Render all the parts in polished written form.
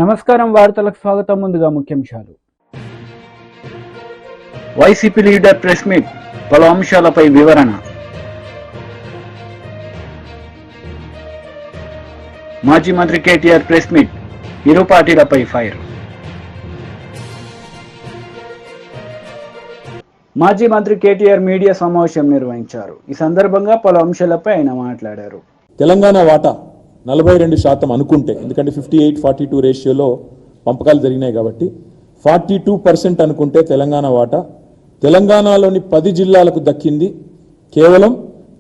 నమస్కారం వార్తలకు స్వాగతం. ముందుగా ముఖ్యాంశాలు. వైసీపీ లీడర్ ప్రెస్ మీట్, పలు అంశాలపై వివరణ. మాజీ మంత్రి కేటీఆర్ ప్రెస్ మీట్, ఇరు పార్టీలపై ఫైర్. మాజీ మంత్రి కేటీఆర్ మీడియా సమావేశం నిర్వహించారు. ఈ సందర్భంగా పలు అంశాలపై ఆయన మాట్లాడారు. తెలంగాణ వాటా 42% అనుకుంటే, ఎందుకంటే 58-42 రేషియోలో పంపకాలు జరిగినాయి కాబట్టి 42% అనుకుంటే తెలంగాణ వాటా తెలంగాణలోని 10 జిల్లాలకు దక్కింది కేవలం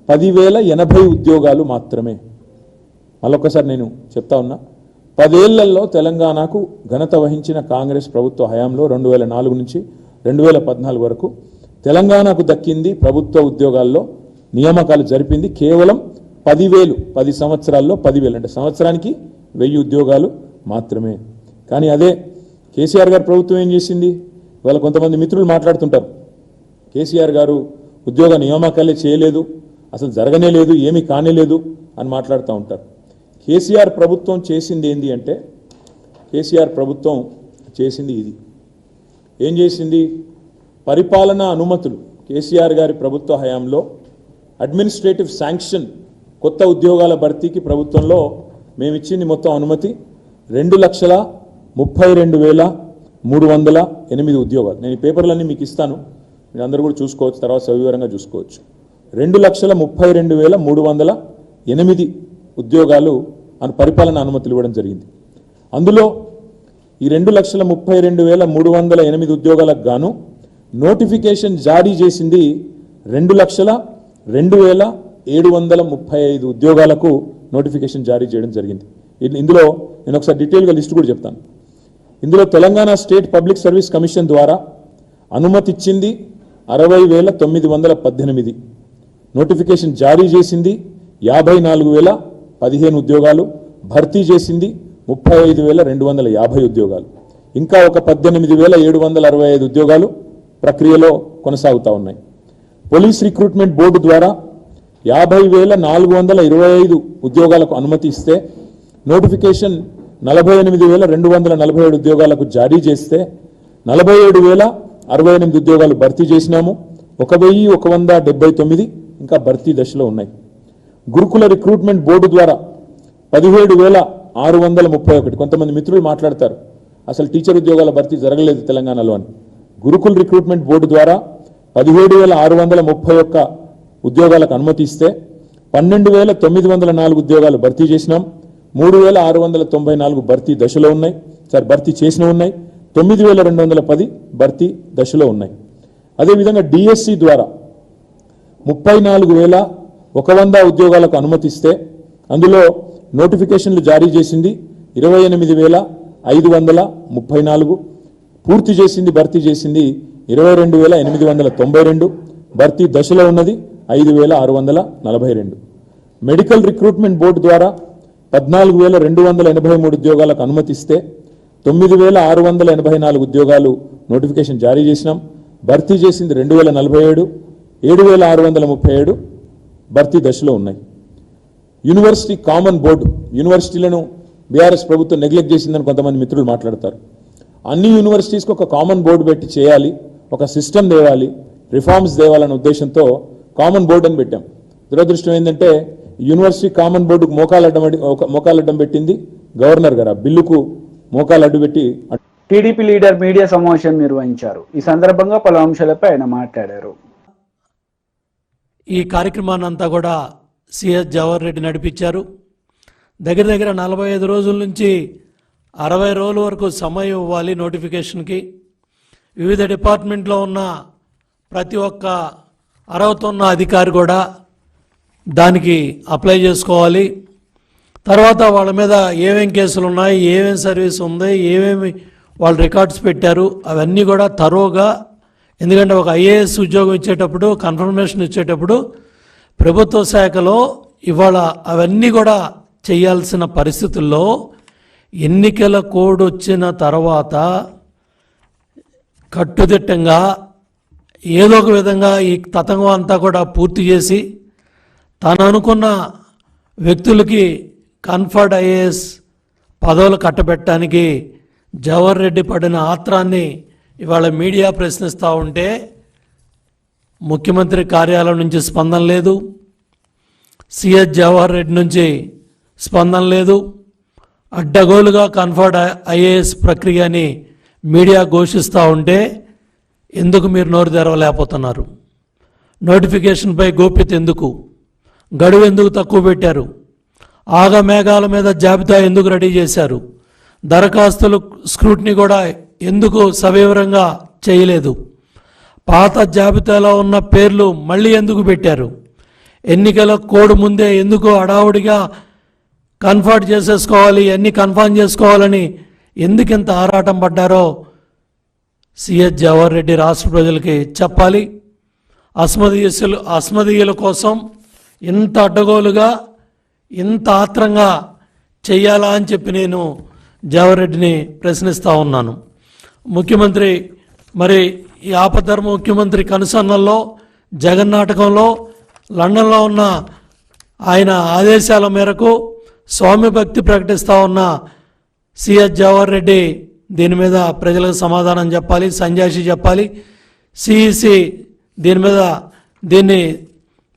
10,080 ఉద్యోగాలు మాత్రమే. మళ్ళొక్కసారి నేను చెప్తా ఉన్నా, 10 ఏళ్లలో తెలంగాణకు ఘనత వహించిన కాంగ్రెస్ ప్రభుత్వ హయాంలో 2004 నుంచి 2014 వరకు తెలంగాణకు దక్కింది ప్రభుత్వ ఉద్యోగాల్లో నియామకాలు జరిపింది కేవలం 10,000. 10 సంవత్సరాల్లో 10,000 అంటే సంవత్సరానికి 1000 ఉద్యోగాలు మాత్రమే. కానీ అదే కేసీఆర్ గారు ప్రభుత్వం ఏం చేసింది? ఇవాళ కొంతమంది మిత్రులు మాట్లాడుతుంటారు, కేసీఆర్ గారు ఉద్యోగ నియామకాలే చేయలేదు, అసలు జరగనే లేదు, ఏమీ కానేలేదు అని మాట్లాడుతూ ఉంటారు. కేసీఆర్ ప్రభుత్వం చేసింది ఏంది అంటే, కేసీఆర్ ప్రభుత్వం చేసింది ఇది. ఏం చేసింది? పరిపాలనా అనుమతులు కేసీఆర్ గారి ప్రభుత్వ హయాంలో అడ్మినిస్ట్రేటివ్ శాంక్షన్ కొత్త ఉద్యోగాల భర్తీకి ప్రభుత్వంలో మేము ఇచ్చింది మొత్తం అనుమతి 2,32,308 ఉద్యోగాలు. నేను ఈ పేపర్లన్నీ మీకు ఇస్తాను, మీరు అందరూ కూడా చూసుకోవచ్చు, తర్వాత సవివరంగా చూసుకోవచ్చు. 2,32,308 ఉద్యోగాలు పరిపాలన అనుమతులు ఇవ్వడం జరిగింది. అందులో ఈ 2,32,308 ఉద్యోగాలకు గాను నోటిఫికేషన్ జారీ చేసింది 2,02,735 ఉద్యోగాలకు నోటిఫికేషన్ జారీ చేయడం జరిగింది. ఇందులో నేను ఒకసారి డీటెయిల్గా లిస్ట్ కూడా చెప్తాను. ఇందులో Telangana state public service commission ద్వారా అనుమతి ఇచ్చింది 60,918, నోటిఫికేషన్ జారీ చేసింది 54,015 ఉద్యోగాలు, భర్తీ చేసింది 35,250 ఉద్యోగాలు, ఇంకా ఒక 18,765 ఉద్యోగాలు ప్రక్రియలో కొనసాగుతూ ఉన్నాయి. పోలీస్ రిక్రూట్మెంట్ బోర్డు ద్వారా 50,425 ఉద్యోగాలకు అనుమతి ఇస్తే నోటిఫికేషన్ 48,247 ఉద్యోగాలకు జారీ చేస్తే 47,068 ఉద్యోగాలు భర్తీ చేసినాము. 1,179 ఇంకా భర్తీ దశలో ఉన్నాయి. గురుకుల రిక్రూట్మెంట్ బోర్డు ద్వారా 17,631. కొంతమంది మిత్రులు మాట్లాడతారు, అసలు టీచర్ ఉద్యోగాల భర్తీ జరగలేదు తెలంగాణలో అని. గురుకుల రిక్రూట్మెంట్ బోర్డు ద్వారా 17,631 ఉద్యోగాలకు అనుమతి ఇస్తే 12,904 ఉద్యోగాలు భర్తీ చేసినాం. 3,694 భర్తీ దశలో ఉన్నాయి, భర్తీ చేసిన ఉన్నాయి. 9,210 భర్తీ దశలో ఉన్నాయి. అదేవిధంగా డిఎస్సి ద్వారా 34,100 ఉద్యోగాలకు అనుమతిస్తే అందులో నోటిఫికేషన్లు జారీ చేసింది 28,534, పూర్తి చేసింది భర్తీ చేసింది 22,892, భర్తీ దశలో ఉన్నది 5,642. మెడికల్ రిక్రూట్మెంట్ బోర్డు ద్వారా 14,283 ఉద్యోగాలకు అనుమతిస్తే 9,684 ఉద్యోగాలు నోటిఫికేషన్ జారీ చేసినాం. భర్తీ చేసింది 2,047, 7,637 భర్తీ దశలో ఉన్నాయి. యూనివర్సిటీ కామన్ బోర్డు, యూనివర్సిటీలను బీఆర్ఎస్ ప్రభుత్వం నెగ్లెక్ట్ చేసిందని కొంతమంది మిత్రులు మాట్లాడతారు. అన్ని యూనివర్సిటీస్కి ఒక కామన్ బోర్డు పెట్టి చేయాలి, ఒక సిస్టమ్ తేవాలి, రిఫార్మ్స్ తేవాలనే ఉద్దేశంతో కామన్ బోర్డు అని పెట్టాం. దురదృష్టం ఏంటంటే యూనివర్సిటీ కామన్ బోర్డుకు మోకాలడ్డం పెట్టింది గవర్నర్ గారు. ఆ బిల్లుకు మోకాలు అడ్డు పెట్టి టీడీపీ లీడర్ మీడియా సమావేశం నిర్వహించారు. ఈ సందర్భంగా పలు అంశాలపై ఆయన మాట్లాడారు. ఈ కార్యక్రమాన్ని అంతా కూడా సిఎస్ జవహర్ రెడ్డి నడిపించారు. దగ్గర 45 రోజుల నుంచి 60 రోజుల వరకు సమయం ఇవ్వాలి నోటిఫికేషన్కి. వివిధ డిపార్ట్మెంట్లో ఉన్న ప్రతి ఒక్క అర్హత ఉన్న అధికారి కూడా దానికి అప్లై చేసుకోవాలి. తర్వాత వాళ్ళ మీద ఏమేం కేసులు ఉన్నాయి, ఏమేం సర్వీస్ ఉంది, ఏమేమి వాళ్ళు రికార్డ్స్ పెట్టారు, అవన్నీ కూడా తరోగా. ఎందుకంటే ఒక ఐఏఎస్ ఉద్యోగం ఇచ్చేటప్పుడు, కన్ఫర్మేషన్ ఇచ్చేటప్పుడు ప్రభుత్వ శాఖలో ఇవాళ అవన్నీ కూడా చేయాల్సిన పరిస్థితుల్లో ఎన్నికల కోడ్ వచ్చిన తర్వాత కట్టుదిట్టంగా ఏదో ఒక విధంగా ఈ తతంగం అంతా కూడా పూర్తి చేసి తాను అనుకున్న వ్యక్తులకి కన్ఫర్డ్ ఐఏఎస్ పదవులు కట్టబెట్టడానికి జవహర్ రెడ్డి పడిన ఆత్రాన్ని ఇవాళ మీడియా ప్రశ్నిస్తూ ఉంటే ముఖ్యమంత్రి కార్యాలయం నుంచి స్పందన లేదు, సిఎస్ జవహర్ రెడ్డి నుంచి స్పందన లేదు. అడ్డగోలుగా కన్ఫర్డ్ ఐఏఎస్ ప్రక్రియని మీడియా ఘోషిస్తూ ఉంటే ఎందుకు మీరు నోరు తెరవలేకపోతున్నారు? నోటిఫికేషన్పై గోప్యత ఎందుకు? గడువు ఎందుకు తక్కువ పెట్టారు? ఆగమేఘాల మీద జాబితా ఎందుకు రెడీ చేశారు? దరఖాస్తులు స్క్రూటినీ కూడా ఎందుకు సవివరంగా చేయలేదు? పాత జాబితాలో ఉన్న పేర్లు మళ్ళీ ఎందుకు పెట్టారు? ఎన్నికల కోడ్ ముందే ఎందుకు హడావుడిగా కన్ఫర్మ్ చేసేసుకోవాలి, అన్నీ కన్ఫర్మ్ చేసుకోవాలని ఎందుకు ఇంత ఆరాటం పడ్డారో సిఎస్ జవహర్ రెడ్డి రాష్ట్ర ప్రజలకి చెప్పాలి. అస్మదీయుల కోసం ఇంత అడ్డగోలుగా ఇంత ఆత్రంగా చెయ్యాలా అని చెప్పి నేను జవహర్ రెడ్డిని ప్రశ్నిస్తూ ఉన్నాను. ముఖ్యమంత్రి మరి ఈ ఆపద్ధర్మ ముఖ్యమంత్రి కనుసన్నల్లో జగన్నాటకంలో లండన్లో ఉన్న ఆయన ఆదేశాల మేరకు స్వామి భక్తి ప్రకటిస్తూ ఉన్న సిఎస్ జవహర్ రెడ్డి దీని మీద ప్రజలకు సమాధానం చెప్పాలి, సంజాయిషి చెప్పాలి. సిఈసి దీన్ని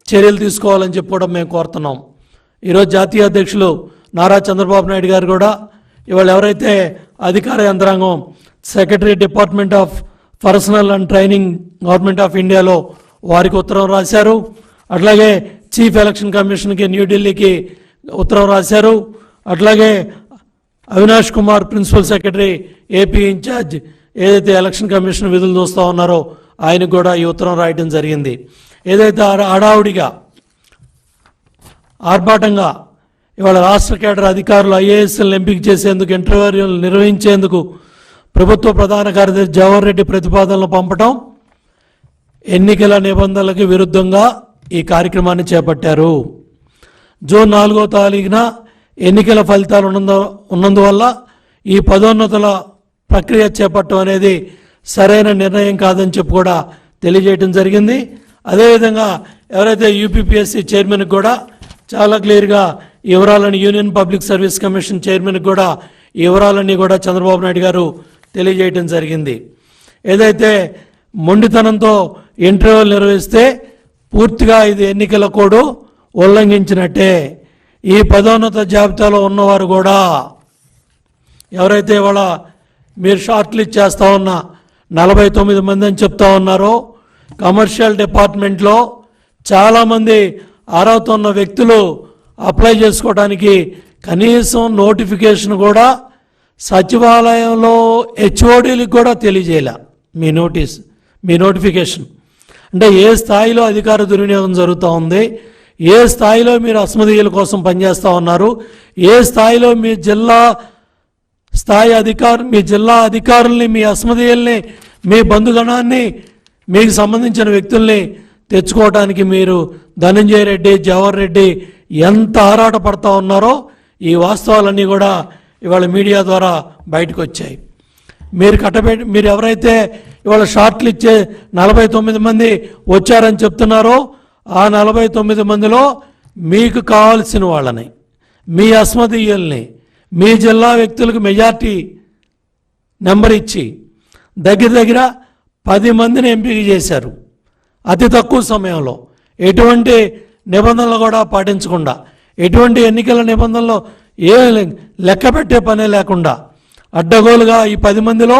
చర్యలు తీసుకోవాలని చెప్పి కూడా మేము కోరుతున్నాం. ఈరోజు జాతీయ అధ్యక్షులు నారా చంద్రబాబు నాయుడు గారు కూడా ఇవాళ ఎవరైతే అధికార యంత్రాంగం secretary department of personal and training government of ఇండియాలో వారికి ఉత్తరం రాశారు. అట్లాగే చీఫ్ ఎలక్షన్ కమిషన్కి న్యూఢిల్లీకి ఉత్తరం రాశారు. అట్లాగే Avinash Kumar principal secretary AP incharge ఏదైతే ఎలక్షన్ కమిషన్ విధులు చూస్తూ ఉన్నారో ఆయనకు కూడా ఈ ఉత్తరం రాయడం జరిగింది. ఏదైతే హడావుడిగా ఆర్భాటంగా ఇవాళ రాష్ట్ర కేడర్ అధికారులు ఐఏఎస్లను ఎంపిక చేసేందుకు ఇంటర్వ్యూలు నిర్వహించేందుకు ప్రభుత్వ ప్రధాన కార్యదర్శి జవహర్ రెడ్డి ప్రతిపాదనలు పంపటం ఎన్నికల నిబంధనలకు విరుద్ధంగా ఈ కార్యక్రమాన్ని చేపట్టారు. జూన్ 4వ తారీఖున ఎన్నికల ఫలితాలు ఉన్నందువల్ల ఈ పదోన్నతుల ప్రక్రియ చేపట్టడం అనేది సరైన నిర్ణయం కాదని చెప్పి కూడా తెలియజేయడం జరిగింది. అదేవిధంగా ఎవరైతే యూపీపీఎస్సీ చైర్మన్కి కూడా చాలా క్లియర్గా ఈ వివరాలని యూనియన్ పబ్లిక్ సర్వీస్ కమిషన్ చైర్మన్కి కూడా ఈ వివరాలన్నీ కూడా చంద్రబాబు నాయుడు గారు తెలియజేయడం జరిగింది. ఏదైతే మొండితనంతో ఇంటర్వ్యూలు నిర్వహిస్తే పూర్తిగా ఇది ఎన్నికల కోడ్ ఉల్లంఘించినట్టే. ఈ పదోన్నత జాబితాలో ఉన్నవారు కూడా ఎవరైతే ఇవాళ మీరు షార్ట్ లిస్ట్ చేస్తూ ఉన్న 49 మంది అని చెప్తా ఉన్నారో కమర్షియల్ డిపార్ట్మెంట్లో చాలామంది అర్హత ఉన్న వ్యక్తులు అప్లై చేసుకోవడానికి కనీసం నోటిఫికేషన్ కూడా సచివాలయంలో హెచ్ఓడీలకు కూడా తెలియజేయాల మీ నోటిఫికేషన్. అంటే ఏ స్థాయిలో అధికార దుర్వినియోగం జరుగుతూ ఉంది, ఏ స్థాయిలో మీరు అస్మదీయుల కోసం పనిచేస్తూ ఉన్నారు, ఏ స్థాయిలో మీ జిల్లా అధికారుల్ని మీ అస్మదీయుల్ని మీ బంధుగణాన్ని మీకు సంబంధించిన వ్యక్తుల్ని తెచ్చుకోవడానికి మీరు ధనంజయ రెడ్డి జవహర్ రెడ్డి ఎంత ఆరాట పడతా ఉన్నారో ఈ వాస్తవాలన్నీ కూడా ఇవాళ మీడియా ద్వారా బయటకు వచ్చాయి. మీరు ఎవరైతే ఇవాళ షార్ట్లు ఇచ్చే 49 మంది వచ్చారని చెప్తున్నారో ఆ 49 మందిలో మీకు కావాల్సిన వాళ్ళని మీ అస్మదీయుల్ని మీ జిల్లా వ్యక్తులకు మెజార్టీ నెంబర్ ఇచ్చి దగ్గర 10 మందిని ఎంపిక చేశారు. అతి తక్కువ సమయంలో ఎటువంటి నిబంధనలు కూడా పాటించకుండా, ఎటువంటి ఎన్నికల నిబంధనలు ఏ లెక్క పెట్టే పనే లేకుండా అడ్డగోలుగా ఈ 10 మందిలో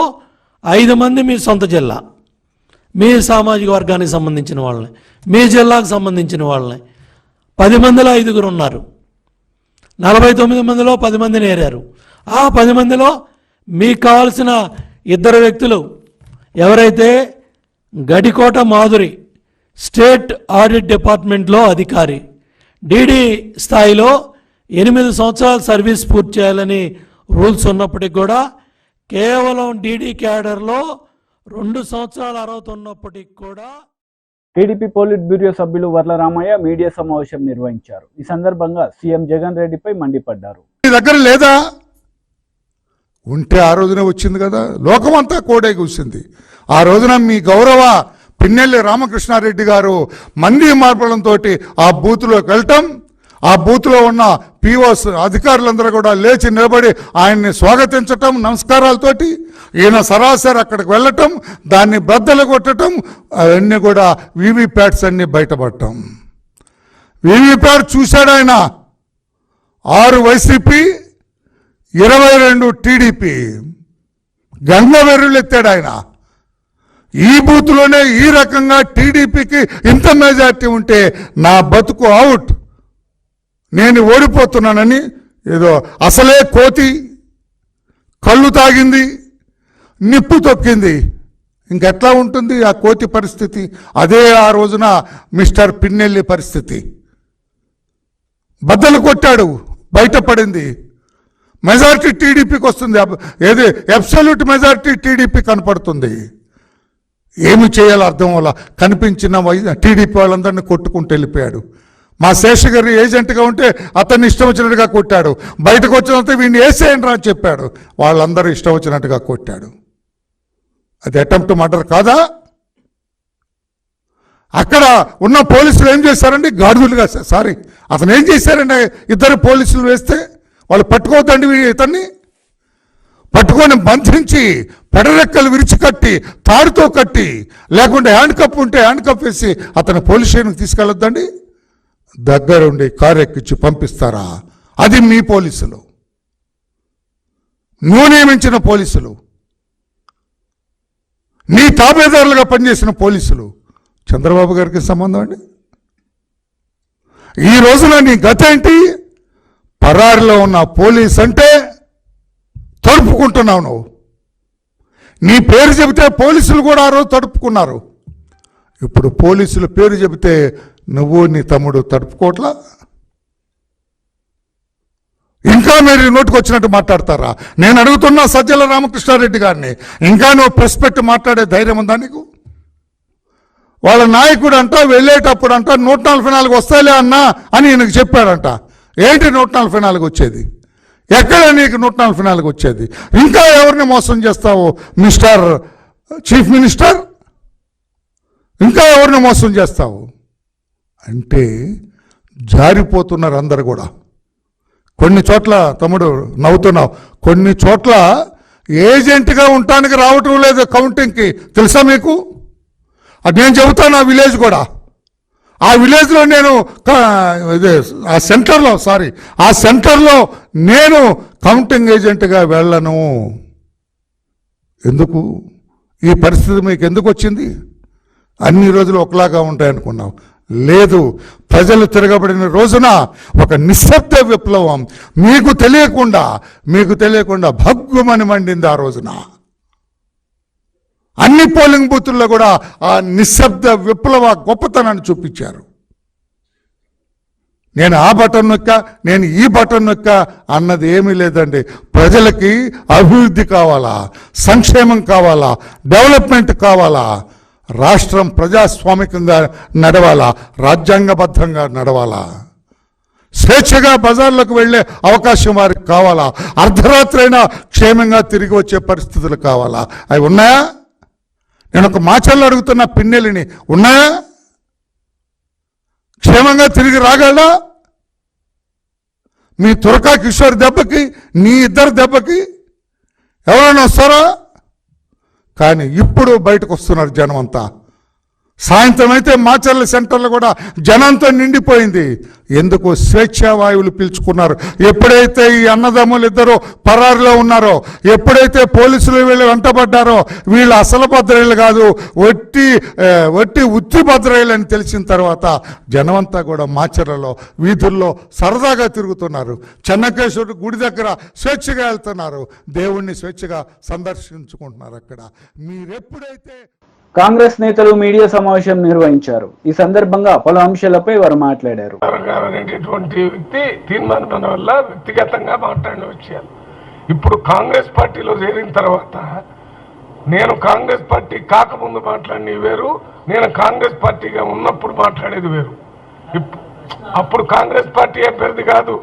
5 మంది మీ సొంత జిల్లా మీ సామాజిక వర్గానికి సంబంధించిన వాళ్ళని, మీ జిల్లాకు సంబంధించిన వాళ్ళని 10 మందిలో 5 ఉన్నారు. 49 మందిలో 10 మందిని ఏరారు. ఆ 10 మందిలో మీకు కావాల్సిన 2 వ్యక్తులు ఎవరైతే గడికోట మాధురి స్టేట్ ఆడిట్ డిపార్ట్మెంట్లో అధికారి, డీడీ స్థాయిలో 8 సంవత్సరాల సర్వీస్ పూర్తి చేయాలని రూల్స్ ఉన్నప్పటికీ కూడా కేవలం డీడీ క్యాడర్లో 2 సంవత్సరాల అర్హత ఉన్నప్పటికీ కూడా టీడీపీ పోలిట్ బ్యూరో సభ్యులు వర్లరామయ్య మీడియా సమావేశం నిర్వహించారు. ఈ సందర్భంగా సీఎం జగన్ రెడ్డిపై మండిపడ్డారు. మీ దగ్గర లేదా? ఉంటే ఆ రోజునే వచ్చింది కదా, లోకమంతా కోడే కూర్చుంది. ఆ రోజున మీ గౌరవ పిన్నెల్లి రామకృష్ణారెడ్డి గారు మంది మార్పులంతో ఆ బూత్లోకి వెళ్ళటం, ఆ బూత్లో ఉన్న పిఓస్ అధికారులందరూ కూడా లేచి నిలబడి ఆయన్ని స్వాగతించటం నమస్కారాలతోటి, ఈయన సరాసరి అక్కడికి వెళ్ళటం, దాన్ని బద్దలు కొట్టడం, అవన్నీ కూడా వీవీప్యాట్స్ అన్నీ బయటపడటం. వీవీప్యాట్ చూశాడు ఆయన, 6 వైసీపీ 22 టీడీపీ, గంగవెర్రులు ఎత్తాడు ఆయన. ఈ బూత్లోనే ఈ రకంగా టీడీపీకి ఇంత మెజార్టీ ఉంటే నా బతుకు అవుట్, నేను ఓడిపోతున్నానని ఏదో అసలే కోతి కళ్ళు తాగింది, నిప్పు తొక్కింది, ఇంకెట్లా ఉంటుంది ఆ కోతి పరిస్థితి? అదే ఆ రోజున మిస్టర్ పిన్నెల్లి పరిస్థితి. బద్దలు కొట్టాడు, బయటపడింది. మెజారిటీ టీడీపీకి వస్తుంది, ఏది అబ్సల్యూట్ మెజారిటీ టీడీపీ కనపడుతుంది. ఏమి చేయాలో అర్థం వల్ల కనిపించిన టీడీపీ వాళ్ళందరినీ కొట్టుకుంటూ వెళ్ళిపోయాడు. మా శేషగారి ఏజెంట్గా ఉంటే అతన్ని ఇష్టం వచ్చినట్టుగా కొట్టాడు, బయటకు వచ్చినంత వీడిని వేసేయండి అని చెప్పాడు, వాళ్ళందరూ ఇష్టం వచ్చినట్టుగా కొట్టాడు. అది అటెంప్ట్ మర్డర్ కాదా? అక్కడ ఉన్న పోలీసులు ఏం చేశారండి? గాడుదులుగా, సారీ అతను ఏం చేశారండి? 2 పోలీసులు వేస్తే వాళ్ళు పట్టుకోవద్దండి ఇతన్ని, పట్టుకొని బంధించి పెడరెక్కలు విరిచి కట్టి, తాడుతో కట్టి, లేకుంటే హ్యాండ్ కప్ ఉంటే హ్యాండ్ కప్ వేసి అతను పోలీస్ స్టేషన్కి తీసుకెళ్ళొద్దండి. దగ్గరుండి కారు ఎక్కించి పంపిస్తారా? అది మీ పోలీసులు, నువ్వు నియమించిన పోలీసులు, నీ తాబేదారులుగా పనిచేసిన పోలీసులు. చంద్రబాబు గారికి సంబంధం అండి? ఈ రోజున నీ గత ఏంటి? పరారిలో ఉన్న పోలీస్ అంటే తడుపుకుంటున్నావు నువ్వు. నీ పేరు చెబితే పోలీసులు కూడా ఆ రోజు తడుపుకున్నారు. ఇప్పుడు పోలీసుల పేరు చెబితే నువ్వు నీ తమ్ముడు తడుపుకోవట్లా? ఇంకా మీరు నోటికి వచ్చినట్టు మాట్లాడతారా? నేను అడుగుతున్నా సజ్జల రామకృష్ణారెడ్డి గారిని, ఇంకా నువ్వు ప్రెస్ పెట్టి మాట్లాడే ధైర్యం ఉందా నీకు? వాళ్ళ నాయకుడు అంట వెళ్ళేటప్పుడు అంట 144 వస్తాయిలే అన్నా అని ఈయనకు చెప్పాడంట. ఏంటి 144 వచ్చేది? ఎక్కడ నీకు 144 వచ్చేది? ఇంకా ఎవరిని మోసం చేస్తావు మిస్టర్ చీఫ్ మినిస్టర్? ఇంకా ఎవరిని మోసం చేస్తావు అంటే జారిపోతున్నారు అందరు కూడా. కొన్ని చోట్ల తమ్ముడు నవ్వుతున్నావు, కొన్ని చోట్ల ఏజెంట్గా ఉండటానికి రావటం లేదు కౌంటింగ్కి, తెలుసా మీకు? అది నేను చెబుతాను. ఆ విలేజ్ కూడా, ఆ విలేజ్లో నేను ఆ సెంటర్లో నేను కౌంటింగ్ ఏజెంట్గా వెళ్ళను. ఎందుకు ఈ పరిస్థితి మీకు ఎందుకు వచ్చింది? అన్ని రోజులు ఒకలాగా ఉంటాయనుకున్నావు, లేదు. ప్రజలు తిరగబడిన రోజున ఒక నిశ్శబ్ద విప్లవం మీకు తెలియకుండా భగ్గుమని మండింది. ఆ రోజున అన్ని పోలింగ్ బూతుల్లో కూడా ఆ నిశ్శబ్ద విప్లవ గొప్పతనాన్ని చూపించారు. నేను ఆ బటన్ నొక్కా, నేను ఈ బటన్ నొక్కా అన్నది ఏమీ లేదండి. ప్రజలకి అభివృద్ధి కావాలా, సంక్షేమం కావాలా, డెవలప్మెంట్ కావాలా, రాష్ట్రం ప్రజాస్వామికంగా నడవాలా, రాజ్యాంగబద్ధంగా నడవాలా, స్వేచ్ఛగా బజార్లకు వెళ్ళే అవకాశం వారికి కావాలా, అర్ధరాత్రి అయినా క్షేమంగా తిరిగి వచ్చే పరిస్థితులు కావాలా? అవి ఉన్నాయా? నేను ఒక మాచల్లో అడుగుతున్న పిన్నెలిని, ఉన్నాయా? క్షేమంగా తిరిగి రాగలడా? మీ తురకా కిషోర్ దెబ్బకి, నీ 2 దెబ్బకి ఎవరైనా వస్తారా? కానీ ఇప్పుడు బయటకు వస్తున్నారు జనం అంతా. సాయంత్రం అయితే మాచర్ల సెంటర్లో కూడా జనంతో నిండిపోయింది. ఎందుకు? స్వేచ్ఛా వాయువులు పీల్చుకున్నారు. ఎప్పుడైతే ఈ అన్నదమ్ములు 2 పరారులో ఉన్నారో, ఎప్పుడైతే పోలీసులు వీళ్ళు వెంటబడ్డారో, వీళ్ళు అసలు భద్రయ్యలు కాదు, వట్టి ఉత్తి భద్రయ్యలు అని తెలిసిన తర్వాత జనమంతా కూడా మాచర్లలో వీధుల్లో సరదాగా తిరుగుతున్నారు. చెన్నకేశ్వరుడు గుడి దగ్గర స్వేచ్ఛగా వెళ్తున్నారు, దేవుణ్ణి స్వేచ్ఛగా సందర్శించుకుంటున్నారు. అక్కడ మీరెప్పుడైతే కాంగ్రెస్ నేతలు మీడియా సమావేశం నిర్వహించారు. ఈ సందర్భంగా పలు అంశాలపై వారు మాట్లాడారు. అనేటటువంటి వ్యక్తి తీర్మానం వల్ల వ్యక్తిగతంగా మాట్లాడిన విషయాలు ఇప్పుడు కాంగ్రెస్ పార్టీలో చేరిన తర్వాత, నేను కాంగ్రెస్ పార్టీ కాకముందు మాట్లాడినవి వేరు, నేను కాంగ్రెస్ పార్టీగా ఉన్నప్పుడు మాట్లాడేది వేరు. అప్పుడు కాంగ్రెస్ పార్టీ అభ్యర్థి కాదు,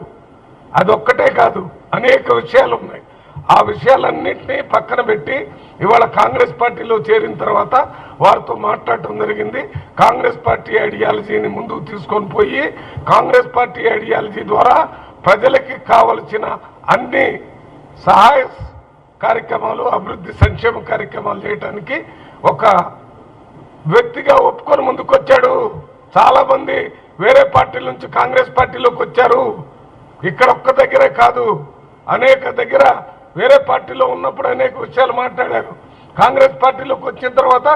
అదొక్కటే కాదు, అనేక విషయాలు ఉన్నాయి. ఆ విషయాలన్నింటినీ పక్కన పెట్టి ఇవాళ కాంగ్రెస్ పార్టీలో చేరిన తర్వాత వారితో మాట్లాడటం జరిగింది. కాంగ్రెస్ పార్టీ ఐడియాలజీని ముందుకు తీసుకొని పోయి కాంగ్రెస్ పార్టీ ఐడియాలజీ ద్వారా ప్రజలకి కావలసిన అన్ని సహాయ కార్యక్రమాలు, అభివృద్ధి సంక్షేమ కార్యక్రమాలు చేయడానికి ఒక వ్యక్తిగా ఒప్పుకొని ముందుకొచ్చాడు. చాలా మంది వేరే పార్టీల నుంచి కాంగ్రెస్ పార్టీలోకి వచ్చారు. ఇక్కడ ఒక్క దగ్గరే కాదు, అనేక దగ్గర వేరే పార్టీలో ఉన్నప్పుడు అనేక విషయాలు మాట్లాడారు. కాంగ్రెస్ పార్టీలోకి వచ్చిన తర్వాత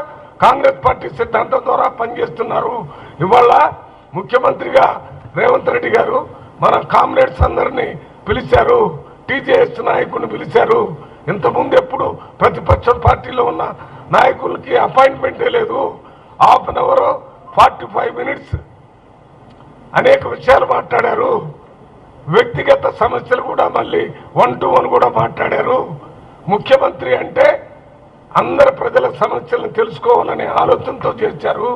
కాంగ్రెస్ పార్టీ సిద్ధాంతం ద్వారా పనిచేస్తున్నారు. ఇవాళ ముఖ్యమంత్రిగా రేవంత్ రెడ్డి గారు మన కామ్రేడ్స్ అందరినీ పిలిచారు, టీజేఎస్ నాయకుడిని పిలిచారు. ఇంతకుముందు ఎప్పుడు ప్రతిపక్ష పార్టీలో ఉన్న నాయకులకి అపాయింట్మెంటే లేదు. హాఫ్ అన్ అవర్ 45 minutes అనేక విషయాలు మాట్లాడారు. వ్యక్తిగత సమస్యలు కూడా మళ్ళీ 1-to-1 కూడా మాట్లాడారు. ముఖ్యమంత్రి అంటే అందరి ప్రజల సమస్యలను తెలుసుకోవాలనే ఆలోచనతో చేశారు.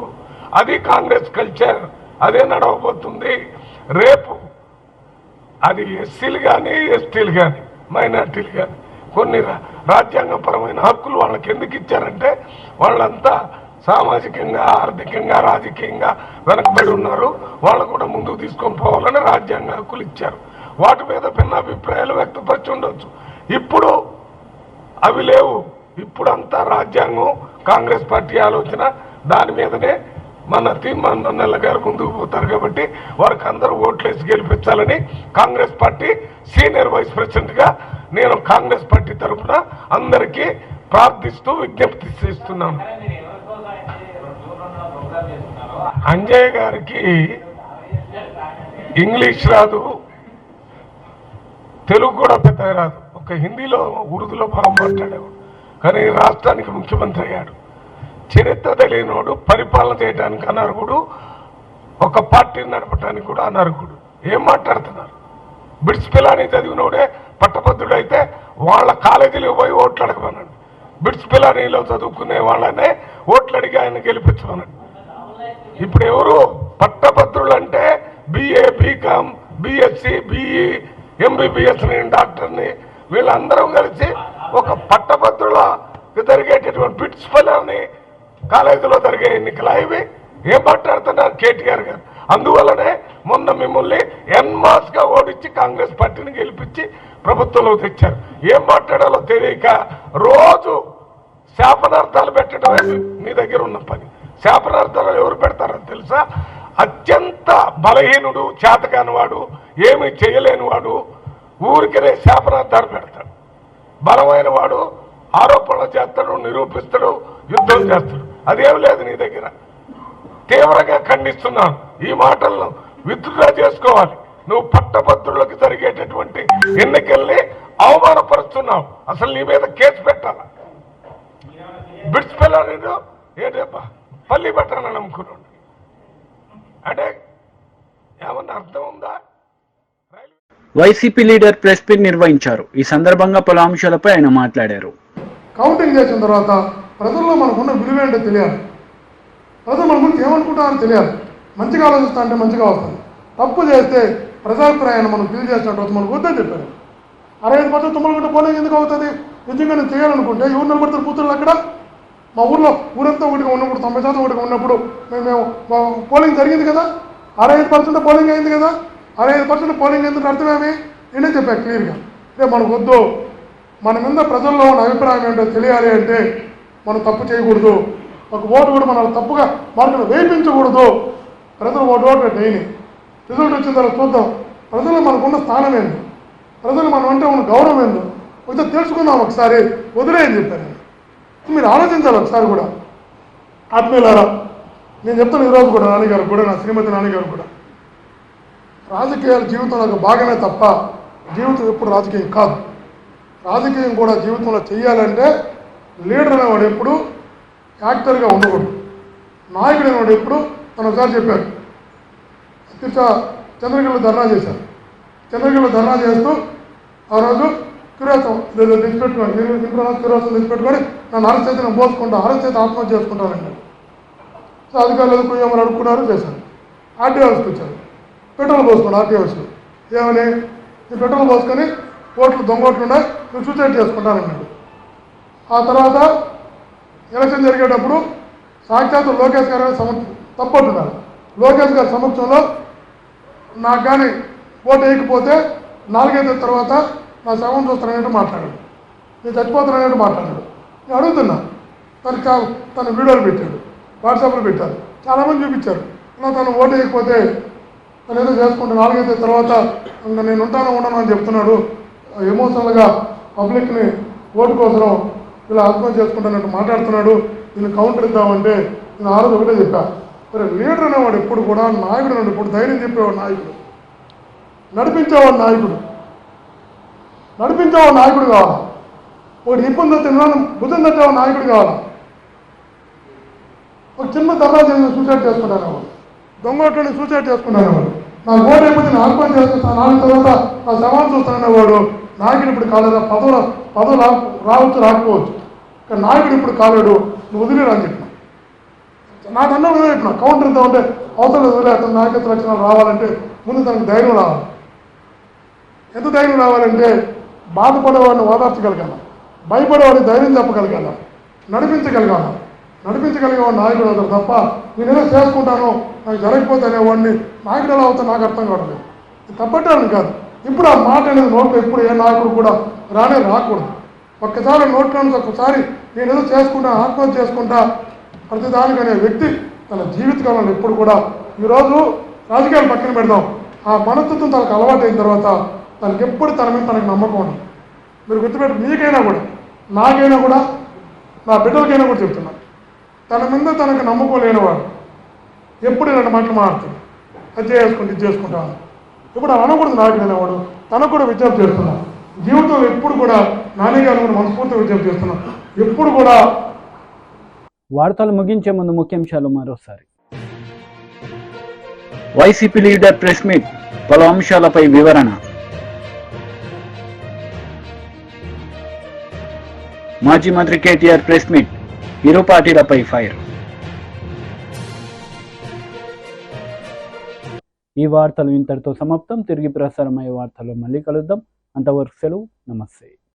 అది కాంగ్రెస్ కల్చర్, అదే నడవబోతుంది. రేపు అది ఎస్సీలు కానీ, ఎస్టీలు కానీ, మైనార్టీలు కానీ కొన్ని రాజ్యాంగపరమైన హక్కులు వాళ్ళకి ఎందుకు ఇచ్చారంటే వాళ్ళంతా సామాజికంగా, ఆర్థికంగా, రాజకీయంగా వెనకబడి ఉన్నారు. వాళ్ళు కూడా ముందుకు తీసుకొని పోవాలని రాజ్యాంగ హక్కులు ఇచ్చారు. వాటి మీద భిన్నాభిప్రాయాలు వ్యక్తపరిచి ఉండొచ్చు. ఇప్పుడు అవి లేవు. ఇప్పుడంతా రాజ్యాంగం, కాంగ్రెస్ పార్టీ ఆలోచన, దాని మీదనే మన తీర్మానం గారు ముందుకు పోతారు. కాబట్టి వారికి అందరూ ఓట్లేసి గెలిపించాలని కాంగ్రెస్ పార్టీ సీనియర్ వైస్ ప్రెసిడెంట్గా నేను కాంగ్రెస్ పార్టీ తరఫున అందరికీ ప్రార్థిస్తూ విజ్ఞప్తి చేస్తున్నాను. అంజయ్ గారికి ఇంగ్లీష్ రాదు, తెలుగు కూడా పెద్దగా రాదు. ఒక హిందీలో, ఉర్దూలో బాగా మాట్లాడేవాడు. కానీ రాష్ట్రానికి ముఖ్యమంత్రి అయ్యాడు. చరిత్ర తెలియనివాడు, పరిపాలన చేయడానికి అనర్హుడు, ఒక పార్టీని నడపడానికి కూడా అనర్హుడు. ఏం మాట్లాడుతున్నారు? బిట్స్ పిల్లని చదివినోడే పట్టభద్రుడు అయితే వాళ్ళ కాలేజీలో పోయి ఓట్లు అడగమనండి. బిట్స్ పిల్లానిలో చదువుకునే వాళ్ళనే ఓట్లు అడిగి ఆయన గెలిపించమనండి. ఇప్పుడు ఎవరు పట్టభద్రులు అంటే BA, BCom, BSc, BE, MBBS డాక్టర్ని వీళ్ళందరం కలిసి ఒక పట్టభద్రుల జరిగేటటువంటి బిట్స్ పిల్లని కాలేజీలో జరిగే ఎన్నికలు ఇవి. ఏం మాట్లాడుతున్నారు కేటీఆర్ గారు? అందువల్లనే మొన్న మిమ్మల్ని ఎన్మాస్గా ఓడించి కాంగ్రెస్ పార్టీని గెలిపించి ప్రభుత్వంలో తెచ్చారు. ఏం మాట్లాడాలో తెలియక రోజు శాపనార్థాలు పెట్టడమే మీ దగ్గర ఉన్న పని. శాపనార్థాలు ఎవరు పెడతారో తెలుసా? అత్యంత బలహీనుడు, చేతకానివాడు, ఏమీ చేయలేనివాడు ఊరికనే శాపనార్థాలు పెడతాడు. బలమైన వాడు ఆరోపణలు చేస్తాడు, నిరూపిస్తాడు, యుద్ధం చేస్తాడు. అదేం లేదు నీ దగ్గర. తీవ్రంగా ఖండిస్తున్నాను. ఈ మాటలను విత్డ్రా చేసుకోవాలి. నువ్వు పట్టభద్రులకు జరిగేటటువంటి ఎన్నికల్ని అవమానపరుస్తున్నావు. అసలు నీ మీద కేసు పెట్టాలా? బిట్స్ పిల్లలు ఏంటబ్బా పల్లి పెట్టాలని నమ్ముకున్నాడు అంటే ఏమన్నా అర్థం ఉందా? వైసీపీ లీడర్ ప్రెస్ మీట్ నిర్వహించారు. ఈ సందర్భంగా పలు అంశాలపై ఆయన మాట్లాడారు. కౌంటింగ్ చేసిన తర్వాత ప్రజల్లో మనకున్న విలువేంటో తెలియాలి. ప్రజలు మన గురించి ఏమనుకుంటారో తెలియాలి. మంచిగా ఆలోచిస్తా అంటే మంచిగా వస్తుంది. తప్పు చేస్తే ప్రజాభిప్రాయాన్ని మనం ఫీల్ చేసినట్టు మనకు వద్దని చెప్పారు. 65% తుమ్మలగుంట పోలింగ్ ఎందుకు అవుతుంది? నిజంగా నేను చేయాలనుకుంటే ఎవరు నిలబడతారు కూతురు? అక్కడ మా ఊర్లో ఊరంతా ఒకటిగా ఉన్నప్పుడు 90% ఒకటిగా ఉన్నప్పుడు మేము పోలింగ్ జరిగింది కదా. 65% పోలింగ్ అయింది కదా. 65% పోలింగ్ ఎందుకు అర్థమేమి? నేనే చెప్పాను క్లియర్గా. రేపు మనకు వద్దు. మన మీద ప్రజల్లో ఉన్న అభిప్రాయం ఏంటో తెలియాలి అంటే మనం తప్పు చేయకూడదు. ఒక ఓటు కూడా మనం తప్పుగా మార్కులు వేయించకూడదు. ప్రజలు ఓటు వేయని రిజల్ట్ వచ్చిన తర్వాత చూద్దాం. ప్రజలు మనకున్న స్థానం ఏందో, ప్రజలు మనం అంటే ఉన్న గౌరవం ఏందో ఒకసారి తెలుసుకుందాం. ఒకసారి వదిలేయని చెప్పారు. మీరు ఆలోచించాలి ఒకసారి కూడా. ఆత్మీయులారా, నేను చెప్తాను ఈరోజు కూడా నాన్నగారు కూడా, నా శ్రీమతి నాన్నగారు కూడా, రాజకీయాలు జీవితంలో ఒక భాగమే తప్ప జీవితం ఎప్పుడు రాజకీయం కాదు. రాజకీయం కూడా జీవితంలో చెయ్యాలంటే లీడర్ అనేవాడు ఎప్పుడు యాక్టర్గా ఉండకూడదు. నాయకుడు అనేవాడు ఎప్పుడు తను ఒకసారి చెప్పారు. చంద్రగిరిలో ధర్నా చేశారు. చంద్రగిరిలో ధర్నా చేస్తూ ఆ రోజు కిరోసం తెచ్చిపెట్టుకోండి, కిరోసం తెచ్చిపెట్టుకొని నన్ను అరెస్ట్ నేను పోసుకుంటా, అరెస్ట్ అయితే ఆత్మహత్య చేసుకుంటానండి. సో అధికారులు కుయ్యమని అడుక్కున్నారు, చేశారు. ఆర్టీ హౌస్కి వచ్చారు. పెట్రోల్ పోసుకోండి ఆర్టీ హౌస్లో. ఏమని? ఈ పెట్రోల్ పోసుకొని ఓట్లు దొంగ ఓట్లు ఉన్నాయి, నేను సూసైడ్ చేసుకుంటానన్నాడు. ఆ తర్వాత ఎలక్షన్ జరిగేటప్పుడు సాక్షాత్తు లోకేష్ గారు తప్పట్టున్నారు. లోకేష్ గారి సమక్షంలో నాకు కానీ ఓటు వేయకపోతే 4 తేదీ తర్వాత నా శవం చూస్తానన్నట్టు మాట్లాడాడు, నేను చచ్చిపోతానన్నట్టు మాట్లాడాడు. నేను అడుగుతున్నా, తన వీడియోలు పెట్టాడు, వాట్సాప్లో పెట్టారు, చాలామంది చూపించారు. తను ఓటు వేయకపోతే తను ఏదో చేసుకుంటే 4 తేదీ తర్వాత ఇంకా నేను ఉండను అని చెప్తున్నాడు. ఎమోషనల్గా పబ్లిక్ని ఓటు కోసం ఇలా ఆత్మహత్య చేసుకుంటానట్టు మాట్లాడుతున్నాడు. దీన్ని కౌంటర్ ఇద్దామంటే నేను ఆ రోజు ఒకటే చెప్పా, మరి లీడర్ అనేవాడు ఎప్పుడు కూడా నాయకుడు అన్నాడు, ఇప్పుడు ధైర్యం చెప్పేవాడు నాయకుడు, నడిపించేవాడు నాయకుడు కావాలా. ఒకటి ఇబ్బంది తిన్నాను భుజం తట్టేవాడు నాయకుడు కావాలా. ఒక చిన్న దర్రాజు సూసైడ్ చేసుకుంటాను, దొంగోట్లని సూసైడ్ చేసుకుంటాను, నాకు ఓటు అయిపోతే నేను ఆత్మహత్య చేసుకుంటాను, 4 తర్వాత నా శవాన్ని చూస్తాననేవాడు నాయకుడు ఇప్పుడు కాలేదా. పదవులు రావచ్చు రాకపోవచ్చు, కానీ నాయకుడు ఇప్పుడు కాలేడు, నువ్వు వదిలేరు అని చెప్పిన. నాకు అన్న కదా చెప్పిన, కౌంటర్ ఇద్దామంటే అవసరం లేదు, వదిలే. అతను నాయకత్వ లక్షణాలు రావాలంటే ముందు తనకు ధైర్యం రావాలి. ఎంత ధైర్యం రావాలంటే బాధపడేవాడిని ఓదార్చగలగాల, భయపడేవాడిని ధైర్యం చెప్పగలగాల, నడిపించగలిగేవాడు నాయకుడు అవుతారు తప్ప నేనేదో చేసుకుంటాను నాకు జరగకపోతే అనేవాడిని నాయకుడు ఎలా అవుతా నాకు అర్థం కావట్లేదు. తప్పట్టాను కాదు, ఇప్పుడు ఆ మాట అనేది నోట్లో ఎప్పుడు ఏ నాయకుడు కూడా రాకూడదు. ఒక్కసారి నోట్లో ఒక్కసారి నేనేదో చేసుకుంటా ఆత్మహత్య చేసుకుంటా ప్రతిదానికి అనే వ్యక్తి తన జీవితకాలంలో ఎప్పుడు కూడా, ఈరోజు రాజకీయాలు పక్కన పెడదాం, ఆ మనస్తత్వం తనకు అలవాటు అయిన తర్వాత తనకి ఎప్పుడు తన మీద తనకు నమ్మకం ఉండదు. మీరు గుర్తుపెట్టి మీకైనా కూడా నాకైనా కూడా నా బిడ్డలకైనా కూడా చెప్తున్నా, తన మీద తనకు నమ్మకం లేనివాడు ఎప్పుడు ఇలాంటి మాటలు మారుతుంది, అది చేసుకుంటే ఇది చేసుకుంటాను. ఇప్పుడు అనకూడదు నాయకుడు అనేవాడు. తనకు కూడా విజ్ఞప్తి చేస్తున్నాను, జీవితంలో ఎప్పుడు కూడా నాని గారు కూడా మనస్ఫూర్తిగా విజ్ఞప్తి చేస్తున్నాను, ఎప్పుడు కూడా. వార్తలు ముగించే ముందు ముఖ్యాంశాలు మరోసారి. వైసీపీ లీడర్ ప్రెస్ మీట్, పలు అంశాలపై వివరణ. మాజీ మంత్రి కేటీఆర్ ప్రెస్ మీట్, ఇరు పార్టీలపై ఫైర్. ఈ వార్తలు ఇంతటితో సమాప్తం. తిరిగి ప్రసారమయ్యే వార్తల్లో మళ్ళీ కలుద్దాం. అంతవరకు సెలవు, నమస్తే.